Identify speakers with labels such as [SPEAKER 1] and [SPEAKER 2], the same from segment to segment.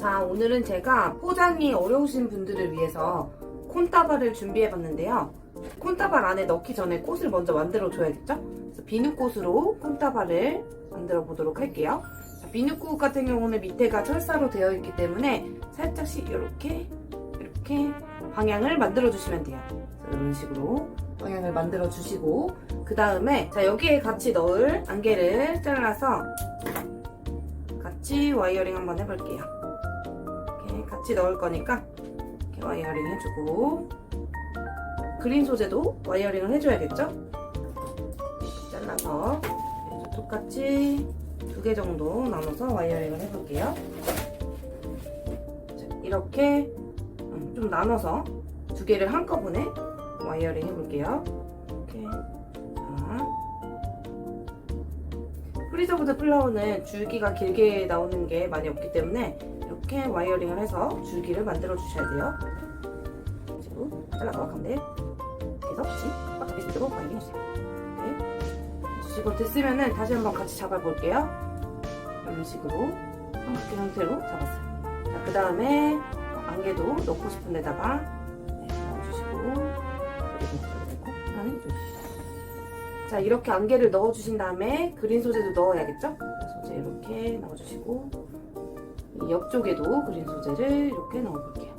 [SPEAKER 1] 자, 오늘은 제가 포장이 어려우신 분들을 위해서 콘따발을 준비해봤는데요. 콘따발 안에 넣기 전에 꽃을 먼저 만들어줘야겠죠? 그래서 비누꽃으로 콘따발을 만들어 보도록 할게요. 자, 비누꽃 같은 경우는 밑에가 철사로 되어 있기 때문에 살짝씩 이렇게 방향을 만들어 주시면 돼요. 이런 식으로 방향을 만들어 주시고, 그 다음에 자, 여기에 같이 넣을 안개를 잘라서 같이 와이어링 한번 해볼게요. 이렇게 같이 넣을 거니까 이렇게 와이어링 해주고, 그린 소재도 와이어링을 해줘야겠죠? 잘라서 똑같이 2개 정도 나눠서 와이어링을 해볼게요. 자, 이렇게 좀 나눠서 2개를 한꺼번에 와이어링 해볼게요. 이렇게. 자, 프리저브드 플라워는 줄기가 길게 나오는 게 많이 없기 때문에 이렇게 와이어링을 해서 줄기를 만들어 주셔야 돼요. 그리고 잘라서 가운데 계속 같이 꽉 비스듬히 와이어링 해주세요. 이렇게 해주시고, 됐으면은 다시 한번 같이 잡아볼게요. 이런 식으로 삼각형 형태로 잡았어요. 자, 그 다음에 안개도 넣고 싶은 데다가 넣어주시고, 그리고 하나는 넣어주시고. 자, 이렇게 안개를 넣어주신 다음에 그린 소재도 넣어야겠죠? 소재 이렇게 넣어주시고, 이 옆쪽에도 그린 소재를 이렇게 넣어볼게요.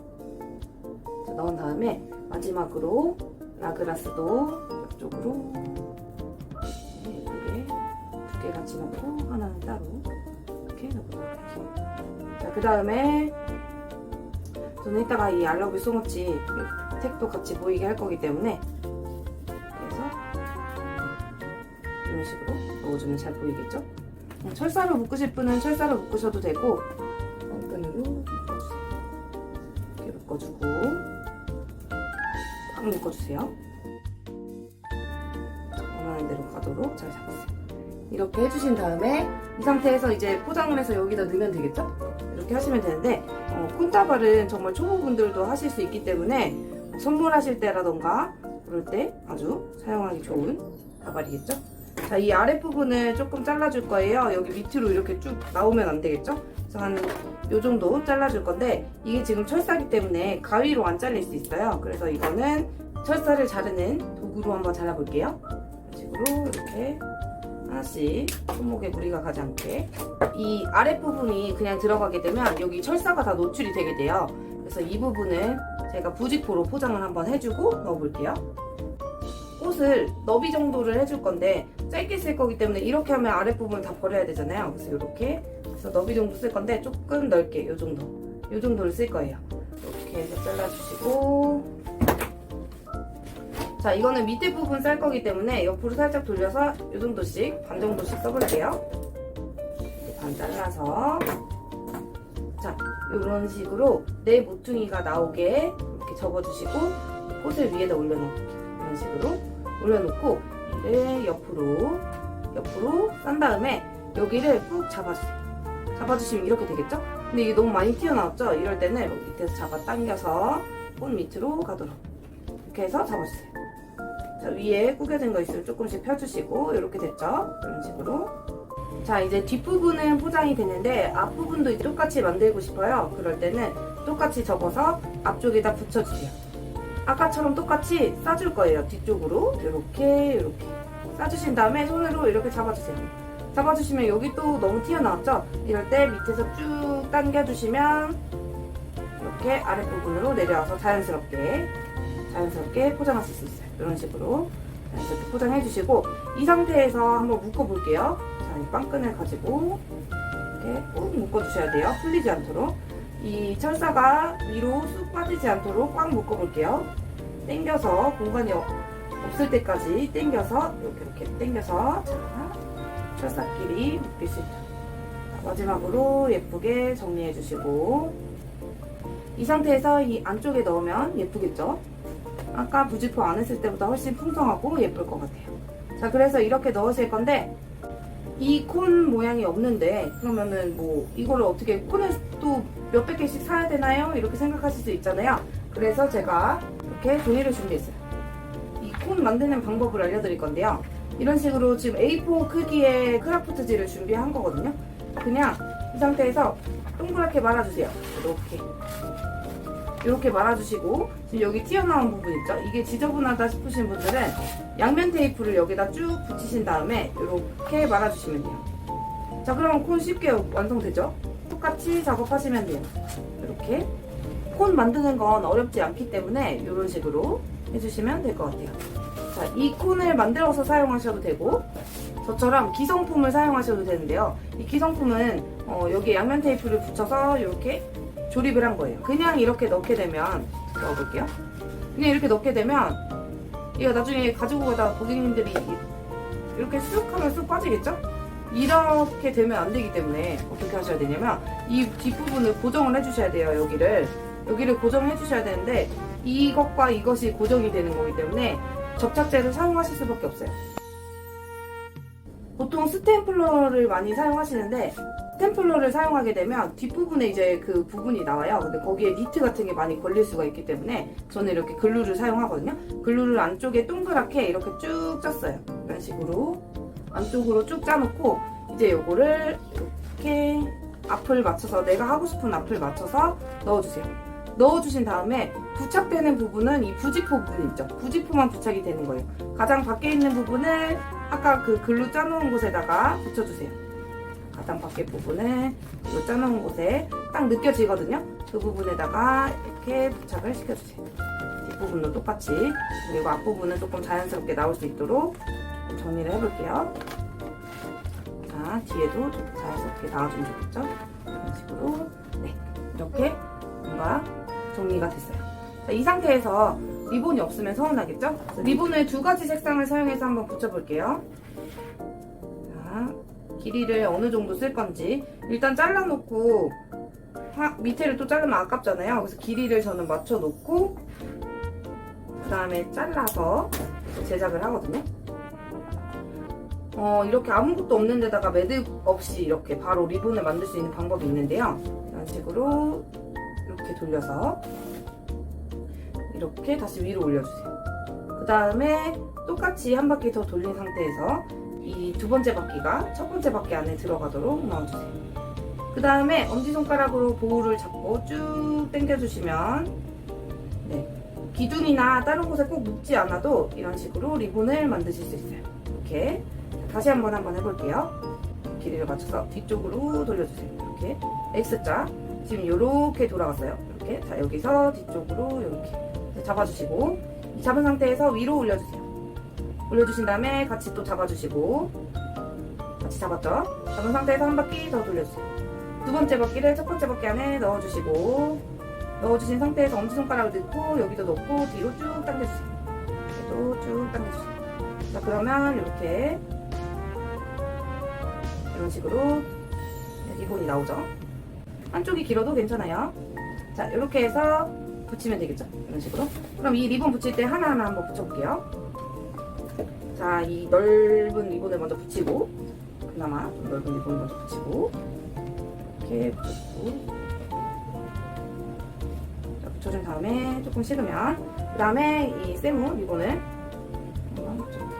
[SPEAKER 1] 자, 넣은 다음에 마지막으로 라그라스도 옆쪽으로 예쁘게 2개 같이 넣고 하나는 따로 이렇게 넣어보도록 할게요. 자, 그 다음에 저는 이따가 이 I love you so much 택도 같이 보이게 할 거기 때문에 그래서 이런 식으로 넣어주면 잘 보이겠죠? 철사로 묶으실 분은 철사로 묶으셔도 되고, 끈으로 묶어주세요. 이렇게 묶어주고 꽉 묶어주세요. 원하는 대로 가도록 잘 잡으세요. 이렇게 해주신 다음에 이 상태에서 이제 포장을 해서 여기다 넣으면 되겠죠? 이렇게 하시면 되는데, 콘따발은 정말 초보분들도 하실 수 있기 때문에 선물하실 때라던가 그럴 때 아주 사용하기 좋은 따발이겠죠? 자, 이 아랫부분을 조금 잘라줄 거예요. 여기 밑으로 이렇게 쭉 나오면 안 되겠죠? 그래서 한 요 정도 잘라줄 건데, 이게 지금 철사기 때문에 가위로 안 잘릴 수 있어요. 그래서 이거는 철사를 자르는 도구로 한번 잘라볼게요. 이런 식으로 이렇게 하나씩 손목에 무리가 가지 않게. 이 아랫부분이 그냥 들어가게 되면 여기 철사가 다 노출이 되게 돼요. 그래서 이 부분은 제가 부직포로 포장을 한번 해주고 넣어볼게요. 꽃을 너비 정도를 해줄 건데 짧게 쓸 거기 때문에 이렇게 하면 아랫부분을 다 버려야 되잖아요. 그래서 이렇게 해서 너비 정도 쓸 건데 조금 넓게 요 정도를 쓸 거예요. 이렇게 해서 잘라주시고, 자, 이거는 밑에 부분 쌀 거기 때문에 옆으로 살짝 돌려서 요 정도씩, 반 정도씩 써볼게요. 이렇게 반 잘라서, 자, 이런 식으로 내 모퉁이가 나오게 이렇게 접어주시고 꽃을 위에다 올려놓을게요. 이런 식으로 올려놓고 얘를 옆으로 싼 다음에 여기를 꾹 잡아주세요. 잡아주시면 이렇게 되겠죠? 근데 이게 너무 많이 튀어나왔죠? 이럴 때는 여기 밑에서 잡아당겨서 꽃 밑으로 가도록 이렇게 해서 잡아주세요. 자, 위에 구겨진 거 있으면 조금씩 펴주시고, 이렇게 됐죠? 이런 식으로. 자, 이제 뒷부분은 포장이 되는데 앞부분도 이제 똑같이 만들고 싶어요. 그럴 때는 똑같이 접어서 앞쪽에다 붙여주세요. 아까처럼 똑같이 싸줄 거예요. 뒤쪽으로 이렇게 싸주신 다음에 손으로 이렇게 잡아주세요. 잡아주시면 여기 또 너무 튀어나왔죠? 이럴 때 밑에서 쭉 당겨주시면 이렇게 아랫부분으로 내려와서 자연스럽게 포장하실 수 있어요. 이런 식으로 자연스럽게 포장해주시고, 이 상태에서 한번 묶어볼게요. 자, 이 빵끈을 가지고 이렇게 꾹 묶어주셔야 돼요. 풀리지 않도록. 이 철사가 위로 쑥 빠지지 않도록 꽉 묶어볼게요. 당겨서 공간이 없을 때까지 당겨서 이렇게 당겨서, 자, 철사끼리 묶일 수 있죠. 자, 마지막으로 예쁘게 정리해주시고, 이 상태에서 이 안쪽에 넣으면 예쁘겠죠? 아까 부직포 안 했을 때보다 훨씬 풍성하고 예쁠 것 같아요. 자, 그래서 이렇게 넣으실 건데, 이 콘 모양이 없는데 그러면은 뭐 이거를 어떻게 콘을 또 몇백 개씩 사야 되나요? 이렇게 생각하실 수 있잖아요. 그래서 제가 이렇게 종이를 준비했어요. 이 콘 만드는 방법을 알려드릴 건데요. 이런 식으로 지금 A4 크기의 크라프트지를 준비한 거거든요. 그냥 이 상태에서 동그랗게 말아주세요. 이렇게 말아주시고, 지금 여기 튀어나온 부분 있죠? 이게 지저분하다 싶으신 분들은 양면 테이프를 여기다 쭉 붙이신 다음에 이렇게 말아주시면 돼요. 자, 그러면 콘 쉽게 완성되죠? 똑같이 작업하시면 돼요. 이렇게. 콘 만드는 건 어렵지 않기 때문에 이런 식으로 해주시면 될 것 같아요. 자, 이 콘을 만들어서 사용하셔도 되고, 저처럼 기성품을 사용하셔도 되는데요. 이 기성품은 여기 양면 테이프를 붙여서 이렇게 조립을 한 거예요. 그냥 이렇게 넣게 되면, 넣어볼게요. 그냥 이렇게 넣게 되면 이거 나중에 가지고 가다 고객님들이 이렇게 쑥 하면 쑥 빠지겠죠? 이렇게 되면 안 되기 때문에 어떻게 하셔야 되냐면 이 뒷부분을 고정을 해주셔야 돼요. 여기를 고정해 주셔야 되는데 이것과 이것이 고정이 되는 거기 때문에 접착제를 사용하실 수밖에 없어요. 보통 스탬플러를 많이 사용하시는데 스탬플러를 사용하게 되면 뒷부분에 이제 그 부분이 나와요. 근데 거기에 니트 같은 게 많이 걸릴 수가 있기 때문에 저는 이렇게 글루를 사용하거든요. 글루를 안쪽에 동그랗게 이렇게 쭉 짰어요. 이런 식으로 안쪽으로 쭉 짜놓고 이제 요거를 이렇게 앞을 맞춰서 내가 하고 싶은 앞을 맞춰서 넣어주세요. 넣어주신 다음에 부착되는 부분은 이 부직포 부분 있죠? 부직포만 부착이 되는 거예요. 가장 밖에 있는 부분을 아까 그 글루 짜놓은 곳에다가 붙여주세요. 가장 밖에 부분을 글루 짜놓은 곳에 딱 느껴지거든요? 그 부분에다가 이렇게 부착을 시켜주세요. 뒷부분도 똑같이, 그리고 앞부분은 조금 자연스럽게 나올 수 있도록 정리를 해볼게요. 자, 뒤에도 좀 자연스럽게 나와주면 좋겠죠? 이런 식으로, 네, 이렇게 뭔가 정리가 됐어요. 자, 이 상태에서 리본이 없으면 서운하겠죠? 리본을 두 가지 색상을 사용해서 한번 붙여볼게요. 자, 길이를 어느 정도 쓸 건지 일단 잘라놓고 밑에를 또 자르면 아깝잖아요. 그래서 길이를 저는 맞춰놓고 그 다음에 잘라서 제작을 하거든요. 이렇게 아무것도 없는 데다가 매듭 없이 이렇게 바로 리본을 만들 수 있는 방법이 있는데요. 이런 식으로 이렇게 돌려서 이렇게 다시 위로 올려주세요. 그 다음에 똑같이 한 바퀴 더 돌린 상태에서 이 두 번째 바퀴가 첫 번째 바퀴 안에 들어가도록 넣어주세요. 그 다음에 엄지손가락으로 보울을 잡고 쭉 당겨주시면, 네, 기둥이나 다른 곳에 꼭 묶지 않아도 이런 식으로 리본을 만드실 수 있어요. 이렇게 다시 한번 해볼게요. 길이를 맞춰서 뒤쪽으로 돌려주세요. 이렇게 X자, 지금 이렇게 돌아갔어요. 이렇게. 자, 여기서 뒤쪽으로 이렇게 잡아주시고, 잡은 상태에서 위로 올려주세요. 올려주신 다음에 같이 또 잡아주시고, 같이 잡았죠? 잡은 상태에서 한 바퀴 더 돌려주세요. 두 번째 바퀴를 첫 번째 바퀴 안에 넣어주시고, 넣어주신 상태에서 엄지손가락을 넣고 여기도 넣고 뒤로 쭉 당겨주세요. 뒤로 쭉 당겨주세요. 자, 그러면 이렇게 이런 식으로 리본이 나오죠. 한쪽이 길어도 괜찮아요. 자, 이렇게 해서 붙이면 되겠죠. 이런 식으로. 그럼 이 리본 붙일 때 하나하나 한번 붙여볼게요. 자, 이 넓은 리본을 먼저 붙이고, 그나마 좀 넓은 리본을 먼저 붙이고, 이렇게 붙여주고, 자, 붙여준 다음에 조금 식으면, 그 다음에 이 세무 리본을 한번 붙여볼게요.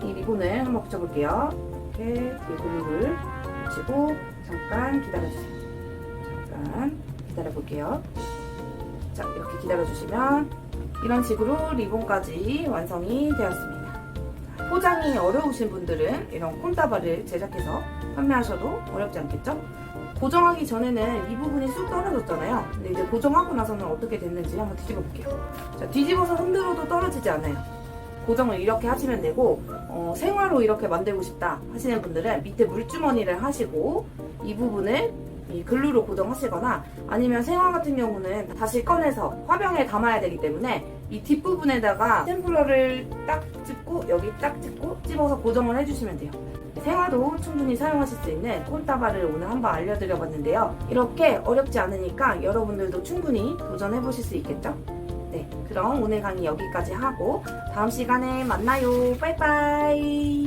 [SPEAKER 1] 이 리본을 한번 붙여볼게요. 이렇게 글루를 붙이고 잠깐 기다려주세요. 잠깐 기다려볼게요. 자, 이렇게 기다려주시면 이런 식으로 리본까지 완성이 되었습니다. 포장이 어려우신 분들은 이런 콘다발을 제작해서 판매하셔도 어렵지 않겠죠? 고정하기 전에는 이 부분이 쑥 떨어졌잖아요. 근데 이제 고정하고 나서는 어떻게 됐는지 한번 뒤집어 볼게요. 자, 뒤집어서 흔들어도 떨어지지 않아요. 고정을 이렇게 하시면 되고, 생화로 이렇게 만들고 싶다 하시는 분들은 밑에 물주머니를 하시고 이 부분을 이 글루로 고정하시거나, 아니면 생화 같은 경우는 다시 꺼내서 화병에 담아야 되기 때문에 이 뒷부분에다가 스탬플러를 딱 찍고 여기 딱 찍고 집어서 고정을 해주시면 돼요. 생화도 충분히 사용하실 수 있는 콘다발을 오늘 한번 알려드려 봤는데요. 이렇게 어렵지 않으니까 여러분들도 충분히 도전해 보실 수 있겠죠? 네, 그럼 오늘 강의 여기까지 하고 다음 시간에 만나요. 빠이빠이.